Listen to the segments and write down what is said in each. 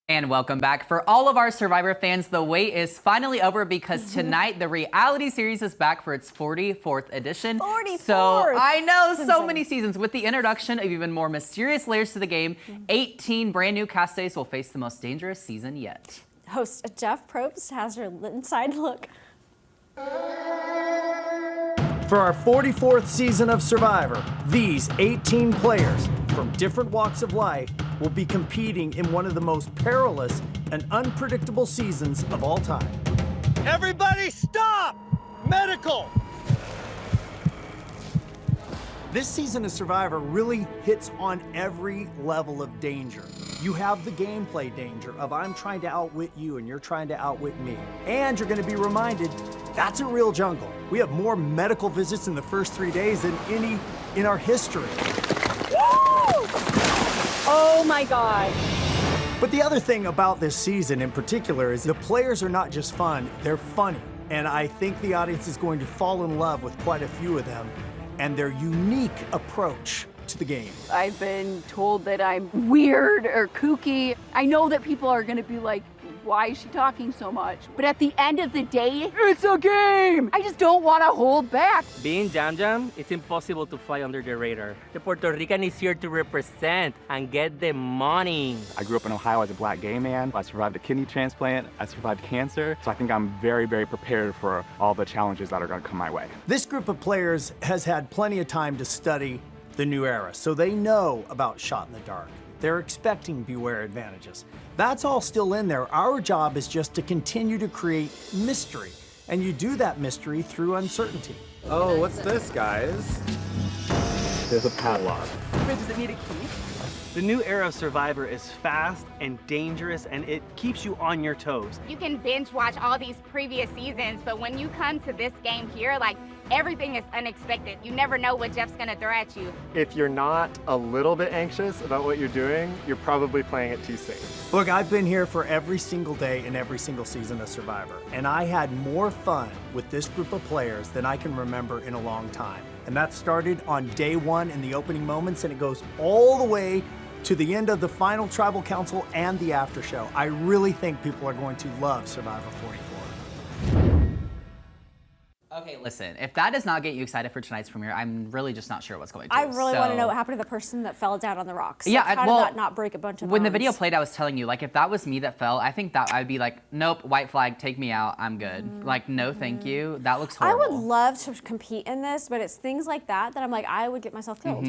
And welcome back. For all of our Survivor fans, the wait is finally over because tonight the reality series is back for its 44th edition. 44th! So I know, so many seasons. With the introduction of even more mysterious layers to the game, 18 brand new castaways will face the most dangerous season yet. Host Jeff Probst has her inside look. For our 44th season of Survivor, these 18 players from different walks of life will be competing in one of the most perilous and unpredictable seasons of all time. Everybody stop! Medical! This season of Survivor really hits on every level of danger. You have the gameplay danger of I'm trying to outwit you and you're trying to outwit me. And you're going to be reminded that's a real jungle. We have more medical visits in the first 3 days than any in our history. Woo! Oh my God. But the other thing about this season in particular is the players are not just fun, they're funny. And I think the audience is going to fall in love with quite a few of them and their unique approach to the game. I've been told that I'm weird or kooky. I know that people are gonna be like, why is she talking so much? But at the end of the day, it's a game! I just don't wanna hold back. Being Jam Jam, it's impossible to fly under the radar. The Puerto Rican is here to represent and get the money. I grew up in Ohio as a black gay man. I survived a kidney transplant. I survived cancer. So I think I'm very, very prepared for all the challenges that are gonna come my way. This group of players has had plenty of time to study the new era, so they know about shot in the dark. They're expecting beware advantages. That's all still in there. Our job is just to continue to create mystery. And you do that mystery through uncertainty. Oh, what's this, guys? There's a padlock. Does it need a key? The new era of Survivor is fast and dangerous, and it keeps you on your toes. You can binge watch all these previous seasons, but when you come to this game here, like, everything is unexpected. You never know what Jeff's gonna throw at you. If you're not a little bit anxious about what you're doing, you're probably playing it too safe. Look, I've been here for every single day in every single season of Survivor, and I had more fun with this group of players than I can remember in a long time. And that started on day one in the opening moments, and it goes all the way to the end of the final tribal council and the after show. I really think people are going to love Survivor 44. Okay, listen, if that does not get you excited for tonight's premiere, I'm really just not sure what's going to. I really want to know what happened to the person that fell down on the rocks. Yeah, how did that not break a bunch of When the bones? video played, I was telling you, like, if that was me that fell, I think that I'd be like, nope, white flag, take me out, I'm good. Like, no, thank you. That looks horrible. I would love to compete in this, but it's things like that that I'm like, I would get myself killed.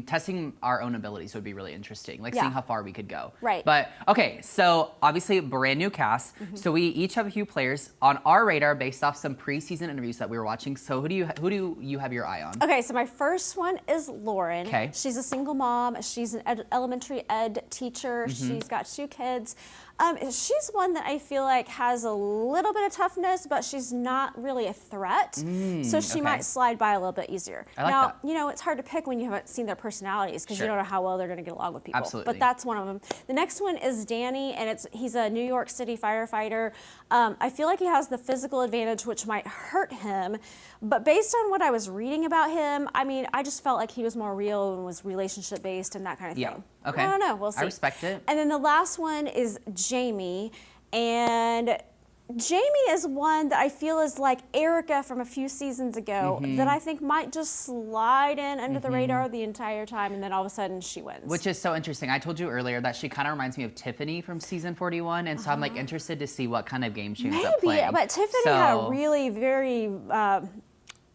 Testing our own abilities would be really interesting, like Yeah. seeing how far we could go. Right. But okay, so obviously brand new cast. So we each have a few players on our radar based off some preseason interviews that we were watching. So who do you have your eye on? Okay, so my first one is Lauren. Okay. She's a single mom. She's an elementary ed teacher. She's got 2 kids. She's one that I feel like has a little bit of toughness, but she's not really a threat. So she might slide by a little bit easier. I like now, that. you know, it's hard to pick when you haven't seen their personalities because Sure. you don't know how well they're going to get along with people. Absolutely. But that's one of them. The next one is Danny, and he's a New York City firefighter. I feel like he has the physical advantage, which might hurt him. But based on what I was reading about him, I mean, I just felt like he was more real and was relationship based and that kind of Yeah. thing. Okay. I don't know. We'll see. I respect it. And then the last one is Jamie. And Jamie is one that I feel is like Erica from a few seasons ago that I think might just slide in under the radar the entire time, and then all of a sudden she wins. Which is so interesting. I told you earlier that she kind of reminds me of Tiffany from season 41, and so I'm like interested to see what kind of game she ends up playing. But Tiffany had a really very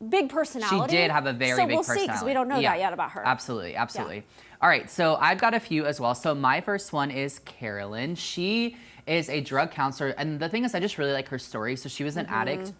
big personality. She did have a very big personality. So we'll see, because we don't know that yet about her. Absolutely, absolutely. All right, so I've got a few as well. So my first one is Carolyn. She is a drug counselor, and the thing is, I just really like her story. So she was an addict.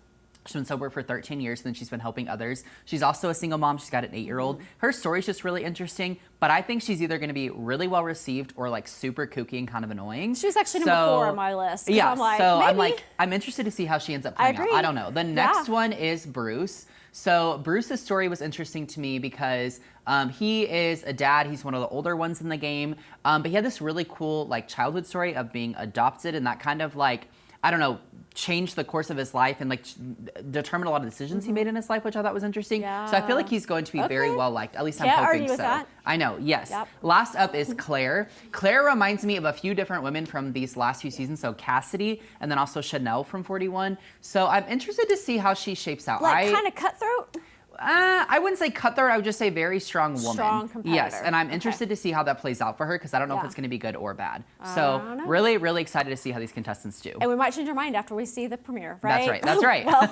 She's been sober for 13 years, and then she's been helping others. She's also a single mom. She's got an 8-year-old. Her story's just really interesting, but I think she's either going to be really well received or like super kooky and kind of annoying. She was actually number 4 on my list. Yeah, I'm like, I'm interested to see how she ends up playing out. I don't know. The next one is Bruce. So Bruce's story was interesting to me because he is a dad. He's one of the older ones in the game, but he had this really cool like childhood story of being adopted, and that kind of like, I don't know, changed the course of his life and like determined a lot of decisions he made in his life, which I thought was interesting. So I feel like he's going to be very well liked. At least I'm Can't hoping argue with so. that. I know, yes. Yep. Last up is Claire. Claire reminds me of a few different women from these last few seasons. So Cassidy and then also Chanel from 41. So I'm interested to see how she shapes out. Like kind of cutthroat? I wouldn't say cutthroat. I would just say very strong woman. Strong competitor. Yes, and I'm interested to see how that plays out for her because I don't know if it's going to be good or bad. So don't know. really, really excited to see how these contestants do. And we might change our mind after we see the premiere, right? That's right. Well,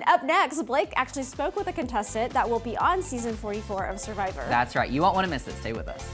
up next, Blake actually spoke with a contestant that will be on season 44 of Survivor. That's right. You won't want to miss it. Stay with us.